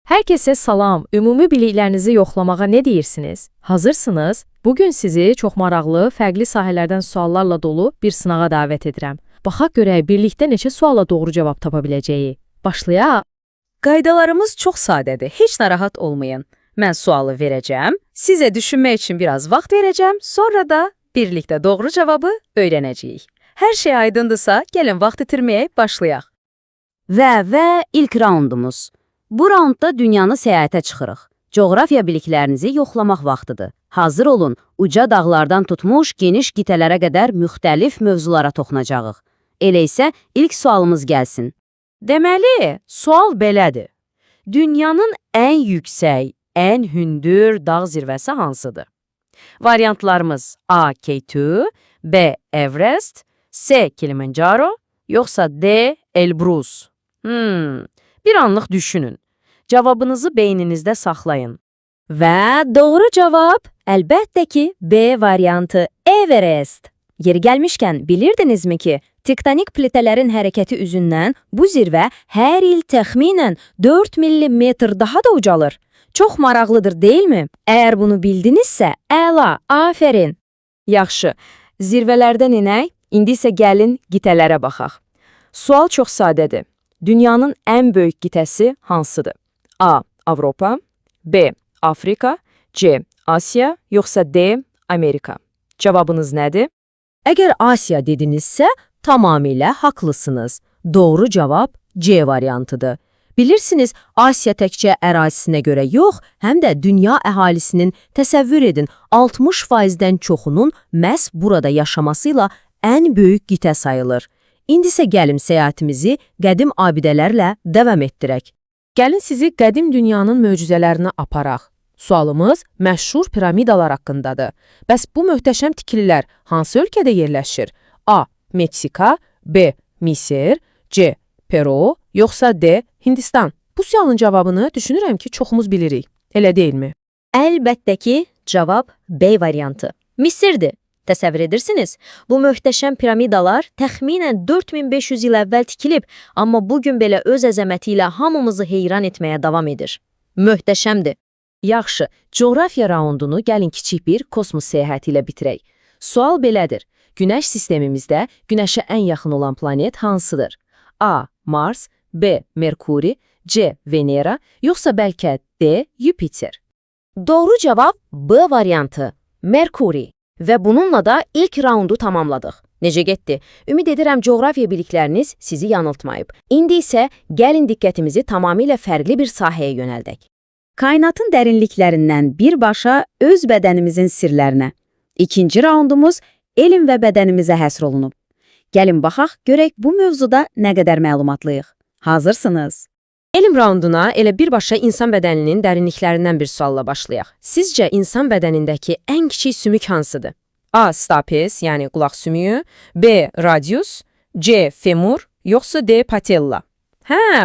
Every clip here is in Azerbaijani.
Herkese salam. Ümumi biliklərinizi yoxlamağa nə deyirsiniz? Hazırsınız? Bugün sizi çox maraqlı, fərqli sahələrdən suallarla dolu bir sınağa dəvət edirəm. Baxaq görək birlikdə neçə suala doğru cavab tapa biləcəyik. Başlayaq. Qaydalarımız çox sadədir, heç narahat olmayın. Mən sualı verəcəm, sizə düşünmək üçün biraz vaxt verəcəm, sonra da birlikdə doğru cavabı öyrənəcəyik. Hər şey aydındırsa, gəlin vaxt itirməyək, başlayaq. Və ilk raundumuz. Bu raundda dünyanı səyahətə çıxırıq. Coğrafiya biliklərinizi yoxlamaq vaxtıdır. Hazır olun, uca dağlardan tutmuş geniş qitələrə qədər müxtəlif mövzulara toxunacağıq. Elə isə ilk sualımız gəlsin. Deməli, sual belədir. Dünyanın ən yüksək, ən hündür dağ zirvəsi hansıdır? Variantlarımız A. K2, B. Everest, C. Kilimanjaro, yoxsa D. Elbrus. Bir anlıq düşünün. Cavabınızı beyninizdə saxlayın. Və doğru cavab əlbəttə ki, B variantı Everest. Yeri gəlmişkən bilirdinizmi ki, tektonik plitələrin hərəkəti üzündən bu zirvə hər il təxminən 4 millimetr daha da ucalır. Çox maraqlıdır, deyilmi? Əgər bunu bildinizsə, əla, afərin. Yaxşı, zirvələrdən inək, indi isə gəlin qitələrə baxaq. Sual çox sadədir. Dünyanın ən böyük qitəsi hansıdır? A. Avropa, B. Afrika, C. Asiya, yoxsa D. Amerika. Cavabınız nədir? Əgər Asiya dedinizsə, tamamilə haqlısınız. Doğru cavab C variantıdır. Bilirsiniz, Asiya təkcə ərazisinə görə yox, həm də dünya əhalisinin təsəvvür edin 60%-dən çoxunun məhz burada yaşamasıyla ən böyük qitə sayılır. İndi isə gəlin səyahətimizi qədim abidələrlə davam etdirək. Gəlin sizi qədim dünyanın möcüzələrinə aparaq. Sualımız məşhur piramidalar haqqındadır. Bəs bu möhtəşəm tikililər hansı ölkədə yerləşir? A. Meksika, B. Misir, C. Peru, yoxsa D. Hindistan. Bu sualın cavabını düşünürəm ki, çoxumuz bilirik. Elə deyilmi? Əlbəttə ki, cavab B variantı. Misirdir. Təsəvvür edirsiniz? Bu möhtəşəm piramidalar təxminən 4500 il əvvəl tikilib, amma bugün belə öz əzəməti ilə hamımızı heyran etməyə davam edir. Möhtəşəmdir. Yaxşı, coğrafiya raundunu gəlin kiçik bir kosmos səyahəti ilə bitirək. Sual belədir. Günəş sistemimizdə Günəşə ən yaxın olan planet hansıdır? A. Mars, B. Merkuri, C. Venera, yoxsa bəlkə D. Yupiter. Doğru cavab B variantı. Merkuri. Və bununla da ilk raundu tamamladıq. Necə getdi? Ümid edirəm coğrafiya bilikləriniz sizi yanıltmayıb. İndi isə gəlin diqqətimizi tamamilə fərqli bir sahəyə yönəldək. Kainatın dərinliklərindən birbaşa öz bədənimizin sirlərinə. İkinci raundumuz elm və bədənimizə həsr olunub. Gəlin baxaq, görək bu mövzuda nə qədər məlumatlıyıq. Hazırsınız? Elm raunduna elə birbaşa insan bədəninin dərinliklərindən bir sualla başlayaq. Sizcə insan bədənindəki ən kiçik sümük hansıdır? A. Stapes, yəni qulaq sümüyü, B. Radius, C. Femur, yoxsa D. Patella.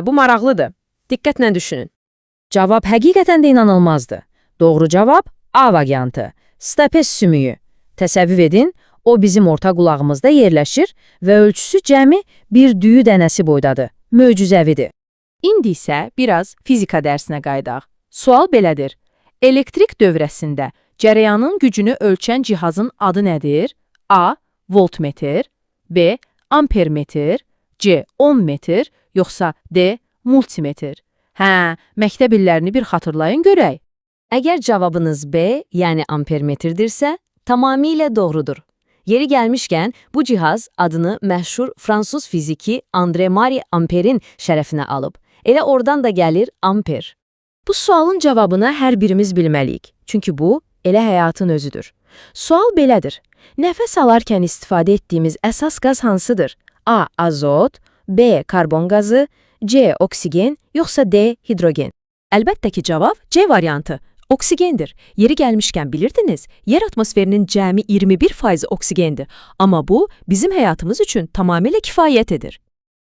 Bu maraqlıdır. Diqqətlə düşünün. Cavab həqiqətən də inanılmazdır. Doğru cavab A variantı. Stapes sümüyü. Təsəvvür edin, o bizim orta qulağımızda yerləşir və ölçüsü cəmi bir düyü dənəsi boydadır. Möcüzəvidir. İndi isə biraz fizika dərsinə qayıdaq. Sual belədir. Elektrik dövrəsində cərəyanın gücünü ölçən cihazın adı nədir? A. Voltmetr, B. Ampermetr, C. Ohmmetr, yoxsa D. Multimetr. Məktəb illərini bir xatırlayın görək. Əgər cavabınız B, yəni ampermetrdirsə, tamamilə doğrudur. Yeri gəlmişkən, bu cihaz adını məşhur fransız fiziki André-Marie Amperin şərəfinə alıb. Elə oradan da gəlir amper. Bu sualın cavabını hər birimiz bilməliyik. Çünki bu, elə həyatın özüdür. Sual belədir. Nəfəs alarkən istifadə etdiyimiz əsas qaz hansıdır? A. Azot, B. Karbon qazı, C. Oksigen, yoxsa D. Hidrogen. Əlbəttə ki, cavab C variantı. Oksigendir. Yeri gəlmişkən bilirdiniz, yer atmosferinin cəmi 21% oksigendir. Amma bu, bizim həyatımız üçün tamamilə kifayət edir.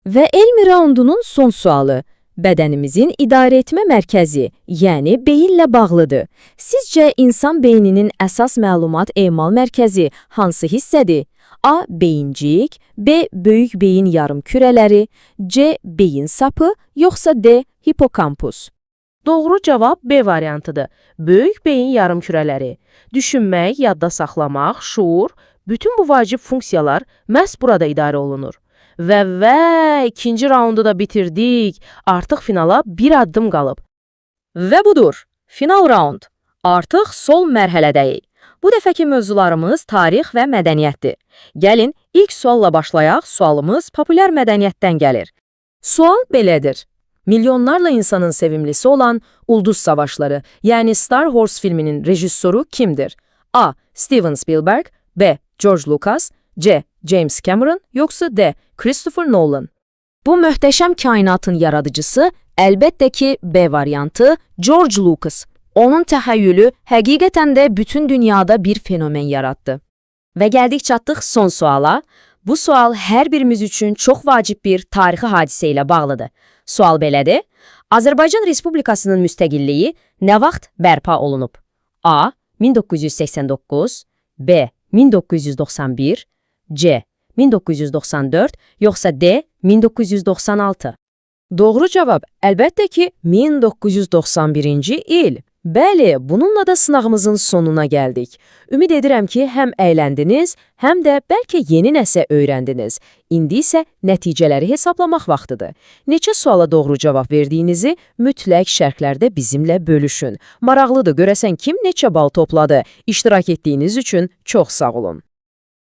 Və elmi raundunun son sualı. Bədənimizin idarə etmə mərkəzi, yəni beyinlə bağlıdır. Sizcə insan beyninin əsas məlumat emal mərkəzi hansı hissədir? A. Beyincik, B. Böyük beyin yarım kürələri, C. Beyin sapı, yoxsa D. Hipokampus. Doğru cavab B variantıdır. Böyük beyin yarımkürələri. Düşünmək, yadda saxlamaq, şuur, bütün bu vacib funksiyalar məhz burada idarə olunur. Və ikinci raundu da bitirdik. Artıq finala bir addım qalıb. Və budur, final raund. Artıq son mərhələdəyik. Bu dəfəki mövzularımız tarix və mədəniyyətdir. Gəlin, ilk sualla başlayaq. Sualımız populyar mədəniyyətdən gəlir. Sual belədir. Milyonlarla insanın sevimlisi olan Ulduz Savaşları, yəni Star Wars filminin rejissoru kimdir? A. Steven Spielberg, B. George Lucas, C. James Cameron, yoxsa D. Christopher Nolan? Bu möhtəşəm kainatın yaradıcısı əlbəttə ki B variantı George Lucas. Onun təxəyyülü həqiqətən də bütün dünyada bir fenomen yaratdı. Və gəldik çatdıq son suala. Bu sual hər birimiz üçün çox vacib bir tarixi hadisə ilə bağlıdır. Sual belədir. Azərbaycan Respublikasının müstəqilliyi nə vaxt bərpa olunub? A. 1989, B. 1991, C. 1994, yoxsa D. 1996? Doğru cavab əlbəttə ki 1991-ci il. Bəli, bununla da sınağımızın sonuna gəldik. Ümid edirəm ki, həm əyləndiniz, həm də bəlkə yeni nəsə öyrəndiniz. İndi isə nəticələri hesablamaq vaxtıdır. Neçə suala doğru cavab verdiyinizi mütləq şərhlərdə bizimlə bölüşün. Maraqlıdır, görəsən kim neçə bal topladı? İştirak etdiyiniz üçün çox sağ olun.